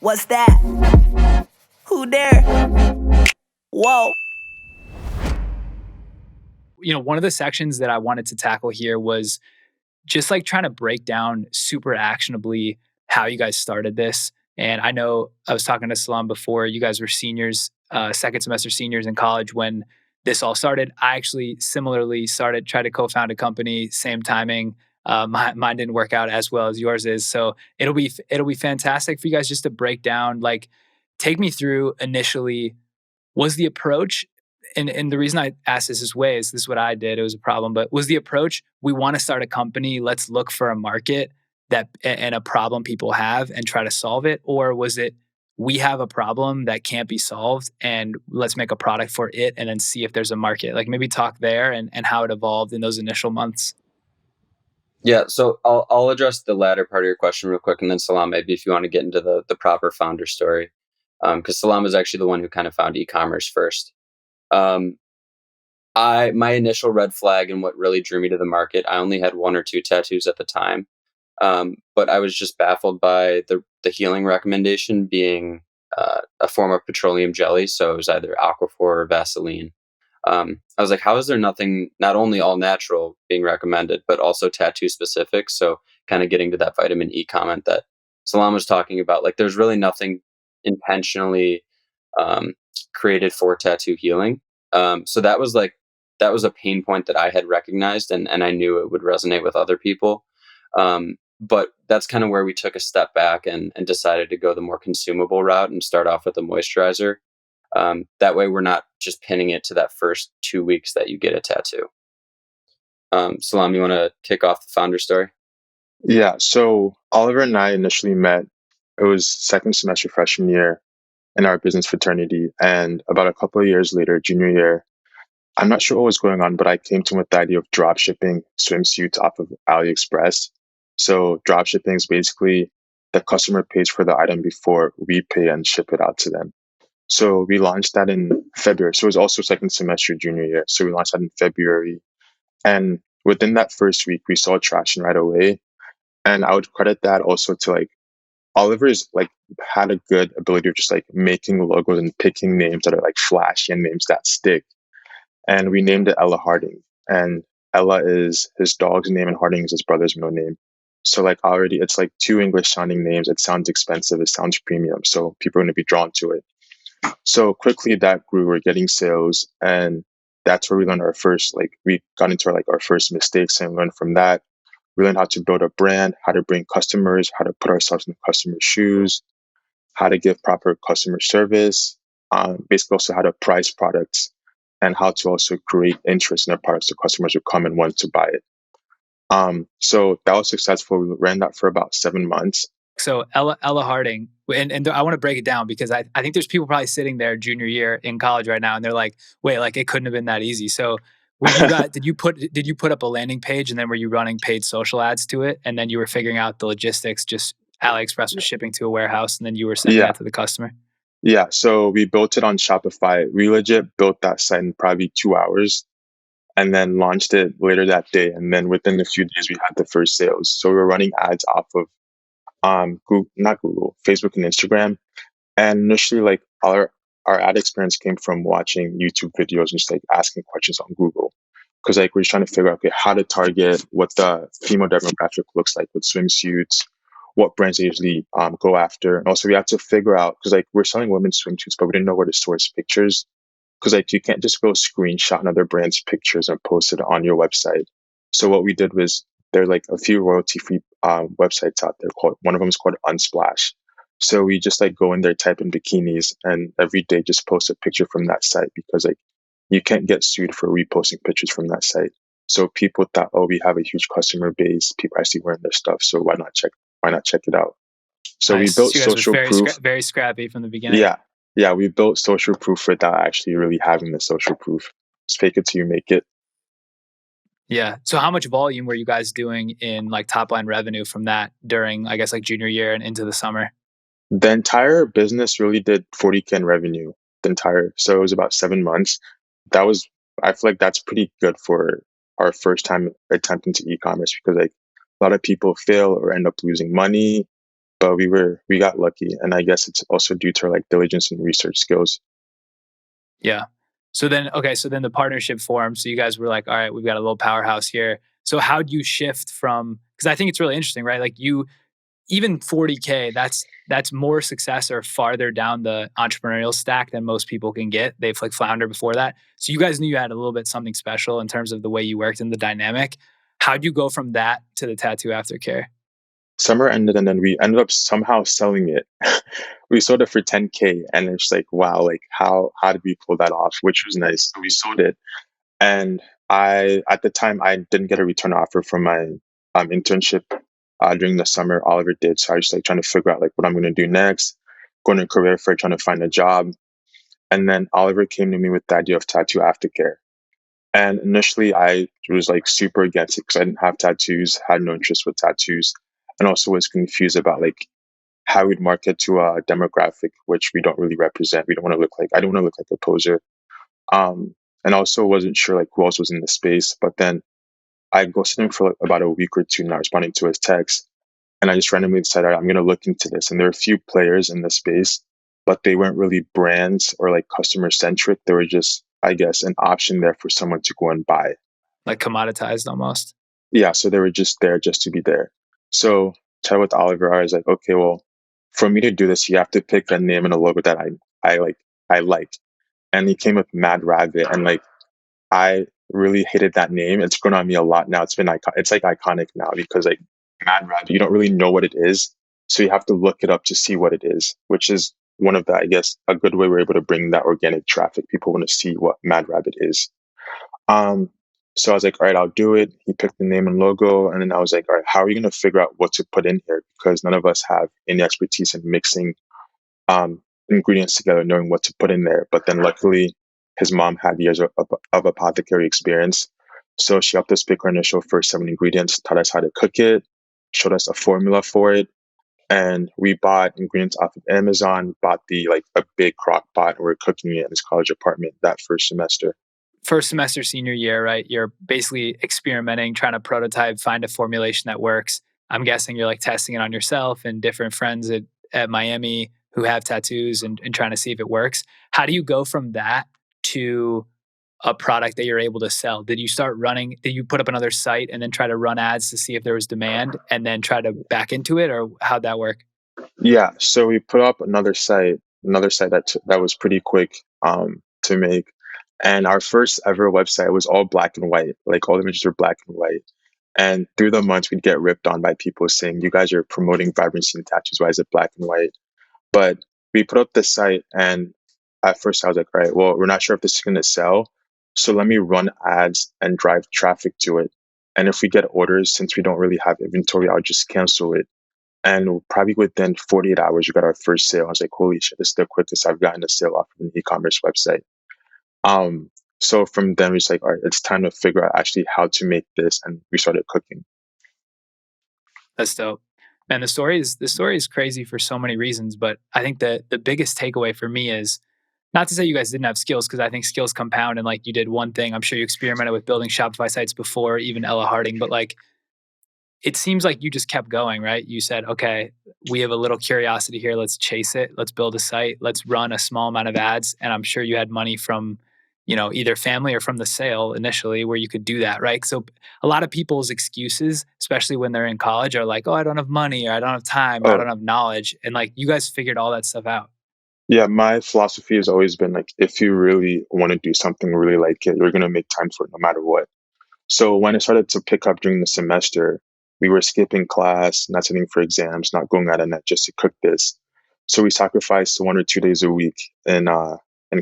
What's that? Who there? Whoa. One of the sections that I wanted to tackle here was just like trying to break down super actionably how you guys started this. And I know I was talking to Selom before, you guys were seniors, second semester seniors in college when this all started. I actually similarly tried to co-found a company, same timing. Mine didn't work out as well as yours is. So it'll be fantastic for you guys just to break down, like take me through initially, was the approach, and the reason I asked this is what I did, it was a problem, but was the approach, we want to start a company, let's look for a market and a problem people have and try to solve it? Or was it, we have a problem that can't be solved and let's make a product for it and then see if there's a market? Like maybe talk there and how it evolved in those initial months. Yeah, so I'll address the latter part of your question real quick, and then Salam, maybe if you want to get into the proper founder story, because Salam is actually the one who kind of found e-commerce first. Um, my initial red flag and what really drew me to the market, I only had one or two tattoos at the time, but I was just baffled by the healing recommendation being a form of petroleum jelly, so it was either Aquaphor or Vaseline. I was like, how is there nothing, not only all natural being recommended, but also tattoo specific? So kind of getting to that vitamin E comment that Salam was talking about, like there's really nothing intentionally created for tattoo healing. So that was a pain point that I had recognized, and I knew it would resonate with other people. But that's kind of where we took a step back and decided to go the more consumable route and start off with a moisturizer. That way we're not just pinning it to that first 2 weeks that you get a tattoo. Salam, you want to kick off the founder story? Yeah, so Oliver and I initially met, it was second semester freshman year in our business fraternity. And about a couple of years later, junior year, I'm not sure what was going on, but I came to him with the idea of drop shipping swimsuits off of AliExpress. So drop shipping is basically the customer pays for the item before we pay and ship it out to them. So we launched that in February. So it was also second semester junior year. So we launched that in February. And within that first week, we saw traction right away. And I would credit that also to like Oliver's like had a good ability of just like making logos and picking names that are like flashy and names that stick. And we named it Ella Harding. And Ella is his dog's name and Harding is his brother's middle name. So like already it's like two English sounding names. It sounds expensive. It sounds premium. So people are going to be drawn to it. So quickly that grew. We're getting sales, and that's where we learned our first, like we got into our first mistakes and learned from that. We learned how to build a brand, how to bring customers, how to put ourselves in the customer's shoes, how to give proper customer service, basically also how to price products and how to also create interest in our products so customers would come and want to buy it. So that was successful. We ran that for about 7 months. So Ella Harding, and I want to break it down because I think there's people probably sitting there junior year in college right now, and they're like, wait, like it couldn't have been that easy. So did you put up a landing page, and then were you running paid social ads to it, and then you were figuring out the logistics? Just AliExpress was shipping to a warehouse, and then you were sending that to the customer. Yeah, so we built it on Shopify. We legit built that site in probably 2 hours, and then launched it later that day. And then within a few days, we had the first sales. So we were running ads off of Facebook and Instagram. And initially, like our ad experience came from watching YouTube videos and just like asking questions on Google. Because like we're just trying to figure out, okay, how to target, what the female demographic looks like with swimsuits, what brands they usually go after. And also we have to figure out, because like we're selling women's swimsuits, but we didn't know where to source pictures. Because like you can't just go screenshot another brand's pictures and post it on your website. So what we did was, there are like a few royalty-free websites out there. One of them is called Unsplash. So we just like go in there, type in bikinis, and every day just post a picture from that site, because like you can't get sued for reposting pictures from that site. So people thought, oh, we have a huge customer base. People actually wearing their stuff, so why not check it out? So nice. We built so you guys social proof. Very scrappy from the beginning. Yeah, we built social proof without actually really having the social proof. Just fake it till you make it. Yeah. So how much volume were you guys doing in like top line revenue from that during, I guess, like junior year and into the summer? The entire business really did 40K in revenue. So it was about 7 months. I feel like that's pretty good for our first time attempt into e-commerce, because like a lot of people fail or end up losing money. but we got lucky, and I guess it's also due to our like diligence and research skills. Yeah. So then, okay, so then the partnership formed. So you guys were like, all right, we've got a little powerhouse here. So how do you shift from, because I think it's really interesting, right? Like you, even 40K, that's more success or farther down the entrepreneurial stack than most people can get. They've like floundered before that. So you guys knew you had a little bit something special in terms of the way you worked and the dynamic. How'd you go from that to the tattoo aftercare? Summer ended, and then we ended up somehow selling it. We sold it for 10K, and it's like, wow, like how did we pull that off? Which was nice. So we sold it, and I at the time I didn't get a return offer from my internship during the summer. Oliver did, so I was like trying to figure out like what I'm going to do next, going to career fair, trying to find a job, and then Oliver came to me with the idea of tattoo aftercare. And initially, I was like super against it because I didn't have tattoos, had no interest with tattoos, and also was confused about like how we'd market to a demographic which we don't really represent. We don't want to look like I don't want to look like a poser. And also wasn't sure like who else was in the space. But then I ghosted him for like, about a week or two, not responding to his text, and I just randomly decided, all right, I'm going to look into this. And there are a few players in the space, but they weren't really brands or like customer centric. They were just, I guess, an option there for someone to go and buy. Like commoditized almost. Yeah, so they were just there just to be there. So chat with Oliver, I was like, okay, well, for me to do this, you have to pick a name and a logo that I liked. And he came with Mad Rabbit, and like I really hated that name. It's grown on me a lot now. It's like iconic now because like Mad Rabbit, you don't really know what it is, so you have to look it up to see what it is, which is one of the, I guess, a good way we're able to bring that organic traffic. People want to see what Mad Rabbit is. Um, so I was like, all right, I'll do it. He picked the name and logo, and then I was like, all right, how are we going to figure out what to put in here? Because none of us have any expertise in mixing ingredients together, knowing what to put in there. But then luckily, his mom had years of apothecary experience. So she helped us pick our initial first 7 ingredients, taught us how to cook it, showed us a formula for it. And we bought ingredients off of Amazon, bought the like a big crock pot, and we are cooking it in his college apartment that first semester. First semester senior year, right? You're basically experimenting, trying to prototype, find a formulation that works. I'm guessing you're like testing it on yourself and different friends at Miami who have tattoos and trying to see if it works. How do you go from that to a product that you're able to sell? Did you put up another site and then try to run ads to see if there was demand and then try to back into it, or how'd that work? Yeah, so we put up another site that was pretty quick to make. And our first ever website was all black and white, like all the images were black and white. And through the months, we'd get ripped on by people saying, "You guys are promoting vibrancy in tattoos. Why is it black and white?" But we put up the site, and at first I was like, "All right, well, we're not sure if this is going to sell, so let me run ads and drive traffic to it. And if we get orders, since we don't really have inventory, I'll just cancel it." And probably within 48 hours, we got our first sale. I was like, "Holy shit, this is the quickest I've gotten a sale off of an e-commerce website." Um, so from then, we was like, all right, it's time to figure out actually how to make this, and we started cooking. That's dope. And the story is crazy for so many reasons, but I think that the biggest takeaway for me is not to say you guys didn't have skills, because I think skills compound and like you did one thing. I'm sure you experimented with building Shopify sites before, even Ella Harding, but like it seems like you just kept going, right? You said, okay, we have a little curiosity here. Let's chase it. Let's build a site. Let's run a small amount of ads. And I'm sure you had money from, either family or from the sale initially where you could do that, right? So a lot of people's excuses, especially when they're in college, are like, oh, I don't have money, or I don't have time, or I Oh, don't have knowledge. And like you guys figured all that stuff out. yeah, my philosophy has always been like, if you really want to do something, really like it, you're going to make time for it no matter what. So when it started to pick up during the semester, we were skipping class, not sitting for exams, not going out at night just to cook this. So we sacrificed 1 or 2 days a week in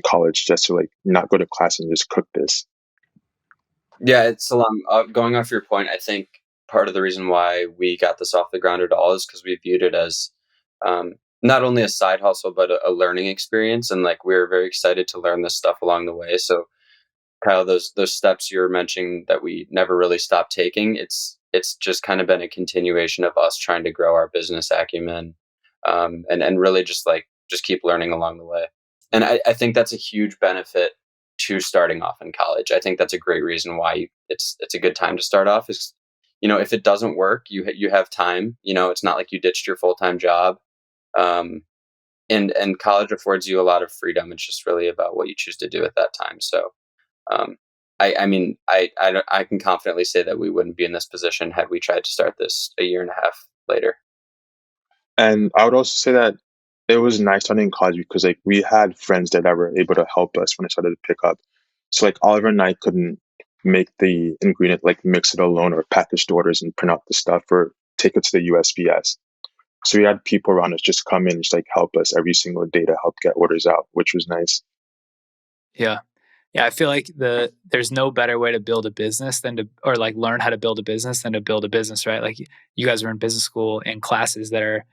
college just to like not go to class and just cook this. Yeah, it's Salam. Going off your point, I think part of the reason why we got this off the ground at all is because we viewed it as not only a side hustle but a learning experience, and like we were very excited to learn this stuff along the way. So, Kyle, those steps you're mentioning that we never really stopped taking, it's just kind of been a continuation of us trying to grow our business acumen, and really just keep learning along the way. And I think that's a huge benefit to starting off in college. I think that's a great reason why it's a good time to start off. Is if it doesn't work, you have time. It's not like you ditched your full-time job. Um, and college affords you a lot of freedom. It's just really about what you choose to do at that time. So, um, I mean, I can confidently say that we wouldn't be in this position had we tried to start this a year and a half later. And I would also say that it was nice starting in college because like we had friends that were able to help us when it started to pick up. So like Oliver and I couldn't make the ingredient, like mix it alone or package the orders and print out the stuff or take it to the USPS. So we had people around us just come in and just like help us every single day to help get orders out, which was nice. Yeah. Yeah, I feel like there's no better way to build a business or like learn how to build a business than to build a business, right? Like you guys are in business school and classes that are,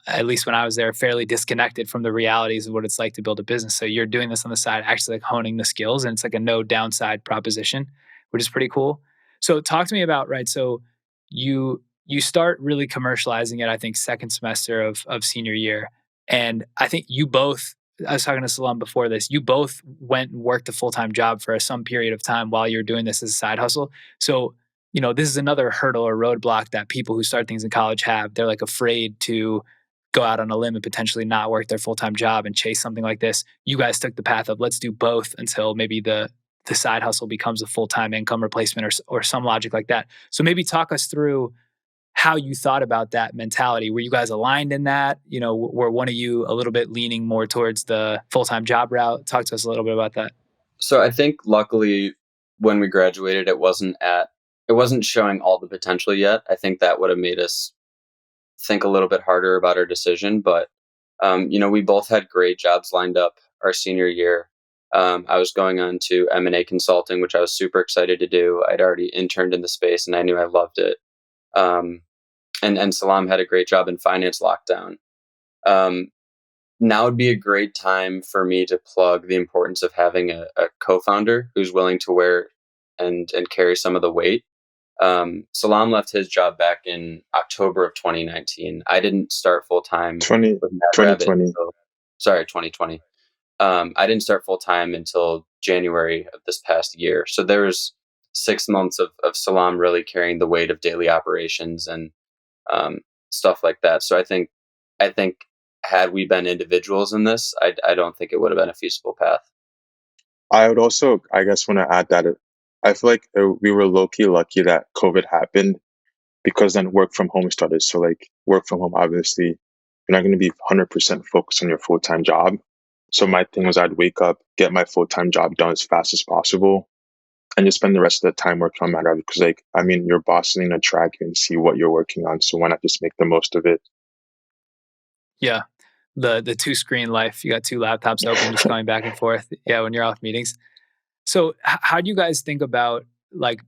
at least when I was there, fairly disconnected from the realities of what it's like to build a business. So you're doing this on the side, actually like honing the skills, and it's like a no downside proposition, which is pretty cool. So talk to me about, right? So you start really commercializing it, I think, second semester of senior year. And I think you both, I was talking to Selom before this, you both went and worked a full-time job for some period of time while you're doing this as a side hustle. So this is another hurdle or roadblock that people who start things in college have. They're like afraid to go out on a limb and potentially not work their full-time job and chase something like this. You guys took the path of let's do both until maybe the side hustle becomes a full-time income replacement or some logic like that. So maybe talk us through how you thought about that mentality. Were you guys aligned in that? Were one of you a little bit leaning more towards the full-time job route? Talk to us a little bit about that. So I think luckily when we graduated, it wasn't showing all the potential yet. I think that would have made us think a little bit harder about our decision. But, we both had great jobs lined up our senior year. I was going on to M&A consulting, which I was super excited to do. I'd already interned in the space and I knew I loved it. And Salam had a great job in finance lockdown. Now would be a great time for me to plug the importance of having a co-founder who's willing to wear and carry some of the weight. Salam left his job back in October of 2019. I didn't start full time. 2020. 2020. I didn't start full time until January of this past year. So there was 6 months of Salam really carrying the weight of daily operations and stuff like that. So I think had we been individuals in this, I don't think it would have been a feasible path. I would also, I guess, want to add that I feel like we were low-key lucky that COVID happened because then work from home started. So like work from home, obviously, you're not going to be 100% focused on your full-time job. So my thing was I'd wake up, get my full-time job done as fast as possible, and just spend the rest of the time working on my job. Because like, I mean, your boss is going to track you and see what you're working on. So why not just make the most of it? Yeah. The two screen life, you got two laptops open, just going back and forth. Yeah. When you're off meetings. So how do you guys think about like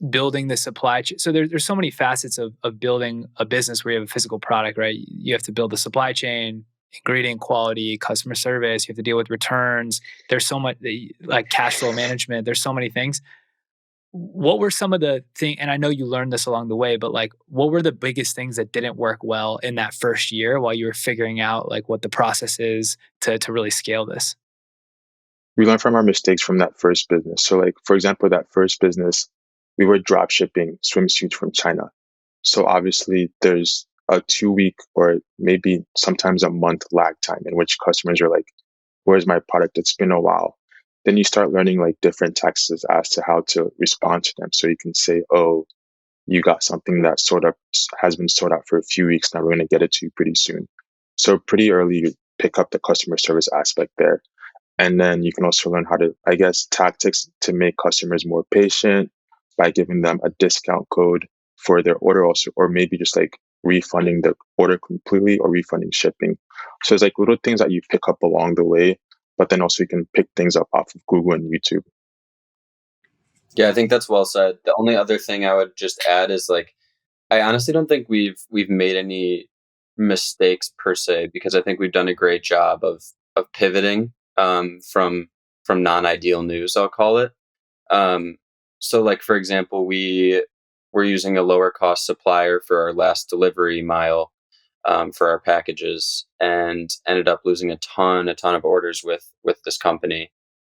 building the supply chain? So there's so many facets of building a business where you have a physical product, right? You have to build the supply chain, ingredient quality, customer service. You have to deal with returns. There's so much like cash flow management. There's so many things. What were some of the things, and I know you learned this along the way, but like, what were the biggest things that didn't work well in that first year while you were figuring out like what the process is to really scale this? We learned from our mistakes from that first business. So like, for example, that first business, we were drop shipping swimsuits from China. So obviously there's a 2 week or maybe sometimes a month lag time in which customers are like, where's my product? It's been a while. Then you start learning like different texts as to how to respond to them. So you can say, oh, you got something that sort of has been sold out for a few weeks. Now we're going to get it to you pretty soon. So pretty early, you pick up the customer service aspect there. And then you can also learn how to, I guess, tactics to make customers more patient by giving them a discount code for their order also, or maybe just like refunding the order completely or refunding shipping. So it's like little things that you pick up along the way, but then also you can pick things up off of Google and YouTube. Yeah, I think that's well said. The only other thing I would just add is like, I honestly don't think we've made any mistakes per se, because I think we've done a great job of pivoting from non-ideal news, I'll call it. So like, for example, we were using a lower cost supplier for our last delivery mile for our packages, and ended up losing a ton of orders with this company.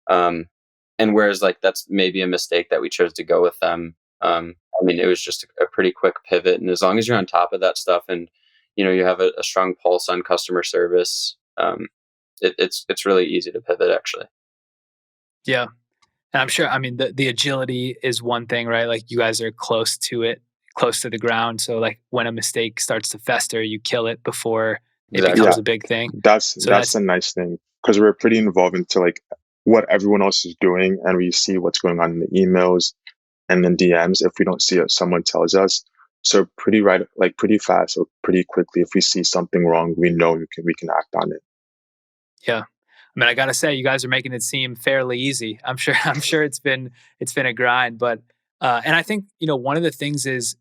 And whereas like that's maybe a mistake that we chose to go with them at I mean, it was just a pretty quick pivot. And as long as you're on top of that stuff and, you have a strong pulse on customer service, it's really easy to pivot actually. Yeah. And I'm sure, I mean, the agility is one thing, right? Like you guys are close to it, close to the ground. So like when a mistake starts to fester, you kill it before it Exactly. becomes Yeah, a big thing. that's So that's the nice thing because we're pretty involved into like what everyone else is doing, and we see what's going on in the emails and then DMs. If we don't see it, someone tells us. So pretty fast or pretty quickly. If we see something wrong, we know we can act on it. yeah. I mean, I gotta say, you guys are making it seem fairly easy. I'm sure it's been a grind, but and I think one of the things is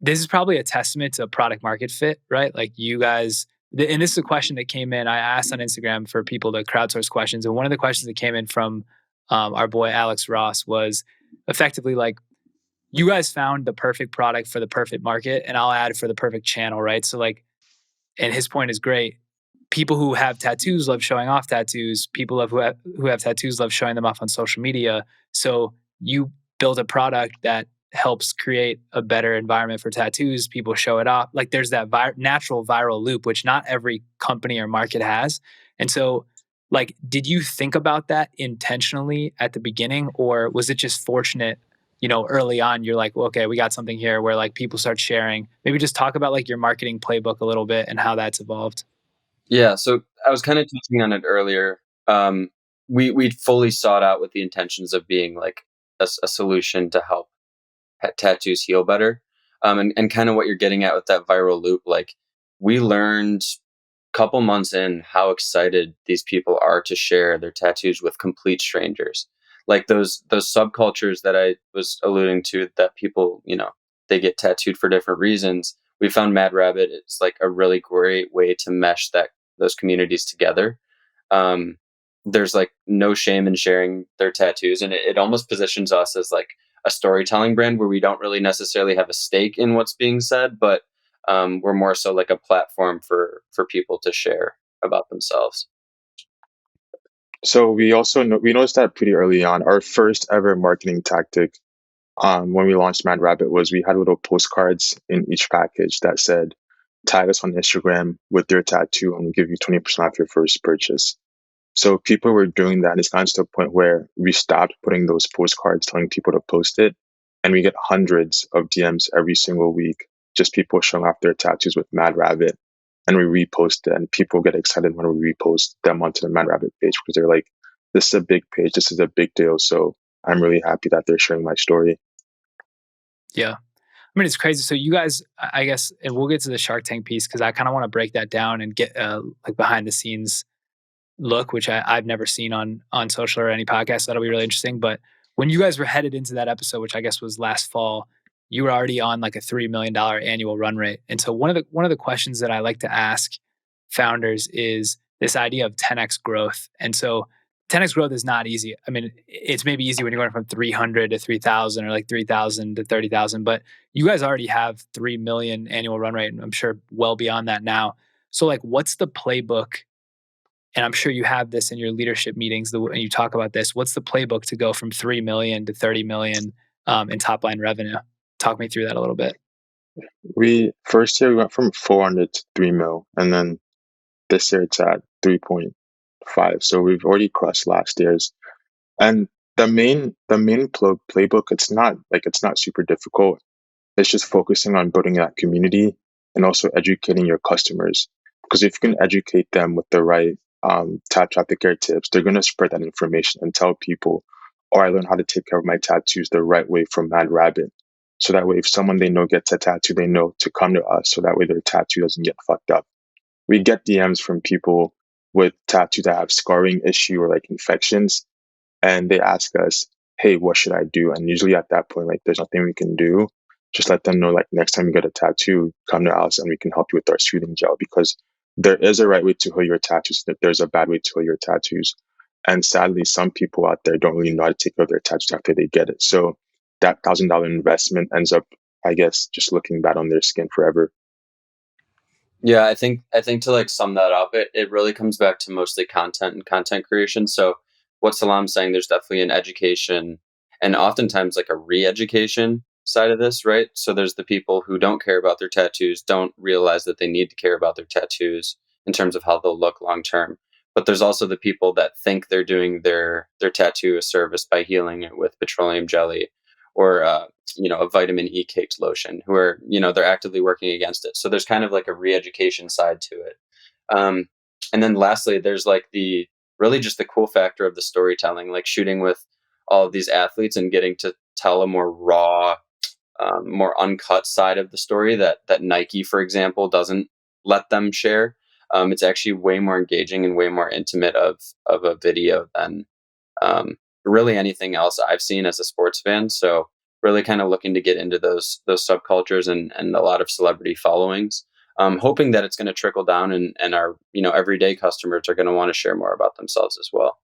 this is probably a testament to product market fit, right? Like you guys, and this is a question that came in. I asked on Instagram for people to crowdsource questions, and one of the questions that came in from our boy Alex Ross was effectively like, you guys found the perfect product for the perfect market, and I'll add for the perfect channel, right? So like, and his point is great. People who have tattoos love showing off tattoos. People who have tattoos love showing them off on social media. So you build a product that helps create a better environment for tattoos. People show it off. Like there's that natural viral loop, which not every company or market has. And so, like, did you think about that intentionally at the beginning, or was it just fortunate? Early on, you're like, well, okay, we got something here where like people start sharing. Maybe just talk about like your marketing playbook a little bit and how that's evolved. Yeah, so I was kind of touching on it earlier. We fully sought out with the intentions of being like a solution to help tattoos heal better. And kind of what you're getting at with that viral loop, like we learned a couple months in how excited these people are to share their tattoos with complete strangers. Like those subcultures that I was alluding to, that people, they get tattooed for different reasons. We found Mad Rabbit. It's like a really great way to mesh those communities together. Um, there's like no shame in sharing their tattoos, and it almost positions us as like a storytelling brand where we don't really necessarily have a stake in what's being said, but we're more so like a platform for people to share about themselves. So we noticed that pretty early on. Our first ever marketing tactic, when we launched Mad Rabbit, was we had little postcards in each package that said, "Tag us on Instagram with your tattoo, and we'll give you 20% off your first purchase." So people were doing that, and it's gotten to the point where we stopped putting those postcards, telling people to post it, and we get hundreds of DMs every single week, just people showing off their tattoos with Mad Rabbit, and we repost it, and people get excited when we repost them onto the Mad Rabbit page because they're like, "This is a big page, this is a big deal." So I'm really happy that they're sharing my story. Yeah. I mean, it's crazy. So you guys, I guess, and we'll get to the Shark Tank piece because I kind of want to break that down and get like behind the scenes look, which I've never seen on social or any podcast. So that'll be really interesting. But when you guys were headed into that episode, which I guess was last fall, you were already on like a $3 million annual run rate. And so one of the questions that I like to ask founders is this idea of 10x growth. And so 10x growth is not easy. I mean, it's maybe easy when you're going from 300 to 3,000 or like 3,000 to 30,000, but you guys already have 3 million annual run rate, and I'm sure well beyond that now. So like, what's the playbook? And I'm sure you have this in your leadership meetings when you talk about this. What's the playbook to go from 3 million to 30 million in top line revenue? Talk me through that a little bit. We first year we went from 400 to 3 mil, and then this year it's at 3.5. So we've already crossed last year's. And the main playbook, it's not super difficult. It's just focusing on building that community and also educating your customers. Because if you can educate them with the right traffic care tips, they're gonna spread that information and tell people, "Oh, I learned how to take care of my tattoos the right way from Mad Rabbit." So that way, if someone they know gets a tattoo, they know to come to us. So that way, their tattoo doesn't get fucked up. We get DMs from people with tattoos that have scarring issue or like infections, and they ask us, "Hey, what should I do?" And usually at that point, like, there's nothing we can do. Just let them know, like, next time you get a tattoo, come to us and we can help you with our soothing gel, because there is a right way to heal your tattoos. There's a bad way to heal your tattoos. And sadly, some people out there don't really know how to take care of their tattoos after they get it. So that $1,000 investment ends up, I guess, just looking bad on their skin forever. Yeah, I think to like sum that up, it really comes back to mostly content and content creation. So what Salam's saying, there's definitely an education and oftentimes like a re-education side of this, right? So there's the people who don't care about their tattoos, don't realize that they need to care about their tattoos in terms of how they'll look long term. But there's also the people that think they're doing their tattoo a service by healing it with petroleum jelly or a vitamin E caked lotion, who are they're actively working against it. So there's kind of like a re-education side to it. Um, and then lastly, there's like the really just the cool factor of the storytelling, like shooting with all of these athletes and getting to tell a more raw, more uncut side of the story that Nike, for example, doesn't let them share. It's actually way more engaging and way more intimate of a video than really anything else I've seen as a sports fan. So really kind of looking to get into those subcultures and a lot of celebrity followings. Hoping that it's going to trickle down and our everyday customers are going to want to share more about themselves as well.